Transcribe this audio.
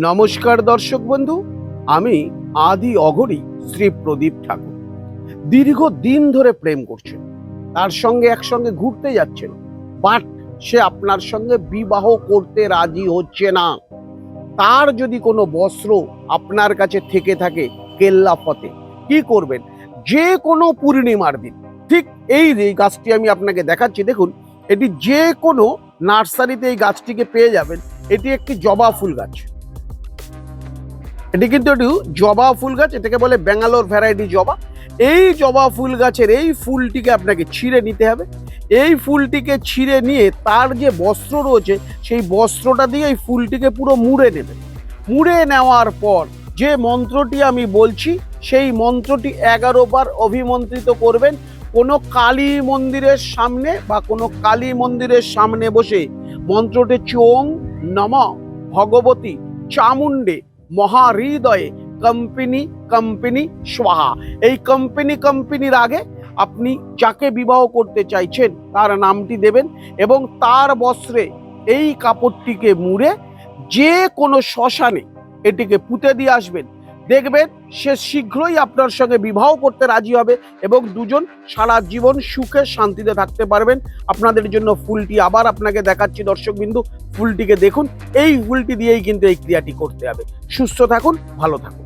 নমস্কার দর্শক বন্ধু, আমি আদি অঘরী শ্রী প্রদীপ ঠাকুর। দীর্ঘদিন ধরে প্রেম করছেন, তার সঙ্গে একসঙ্গে ঘুরতে যাচ্ছেন, বাট সে আপনার সঙ্গে বিবাহ করতে রাজি হচ্ছে না। তার যদি কোনো বস্ত্র আপনার কাছে থেকে থাকে কেল্লাফতে, কি করবেন? যে কোনো পূর্ণিমার দিন, ঠিক এই যে গাছটি আমি আপনাকে দেখাচ্ছি, দেখুন, এটি যে কোনো নার্সারিতে এই গাছটিকে পেয়ে যাবেন। এটি একটি জবা ফুল গাছ। এটি কিন্তু একটু জবা ফুল গাছ, এটাকে বলে ব্যাঙ্গালোর ভ্যারাইটি জবা। এই জবা ফুল গাছের এই ফুলটিকে আপনাকে ছিঁড়ে নিতে হবে। এই ফুলটিকে ছিঁড়ে নিয়ে তার যে বস্ত্র রয়েছে সেই বস্ত্রটা দিয়ে এই ফুলটিকে পুরো মুড়ে নেবেন। মুড়ে নেওয়ার পর যে মন্ত্রটি আমি বলছি সেই মন্ত্রটি 11 বার অভিমন্ত্রিত করবেন। কোনো কালী মন্দিরের সামনে বা কোনো কালী মন্দিরের সামনে বসে মন্ত্রটি চোং নমঃ ভগবতী চামুণ্ডে মহাহৃদয়ে কম্পিনী কম্পিনী স্বাহা। এই কম্পিনীর আগে আপনি যাকে বিবাহ করতে চাইছেন তার নামটি দেবেন এবং তার বস্ত্রে এই কাপড়টিকে মুড়ে যে কোনো শ্মশানে এটিকে পুঁতে দিয়ে আসবেন। দেখবেন সে শীঘ্রই আপনার সঙ্গে বিবাহ করতে রাজি হবে এবং দুজন সারা জীবন সুখে শান্তিতে থাকতে পারবেন। আপনাদের জন্য ফুলটি আবার আপনাকে দেখাচ্ছি দর্শকবিন্দু, ফুলটিকে দেখুন। এই ফুলটি দিয়েই কিন্তু এই ক্রিয়াটি করতে হবে। সুস্থ থাকুন, ভালো থাকুন।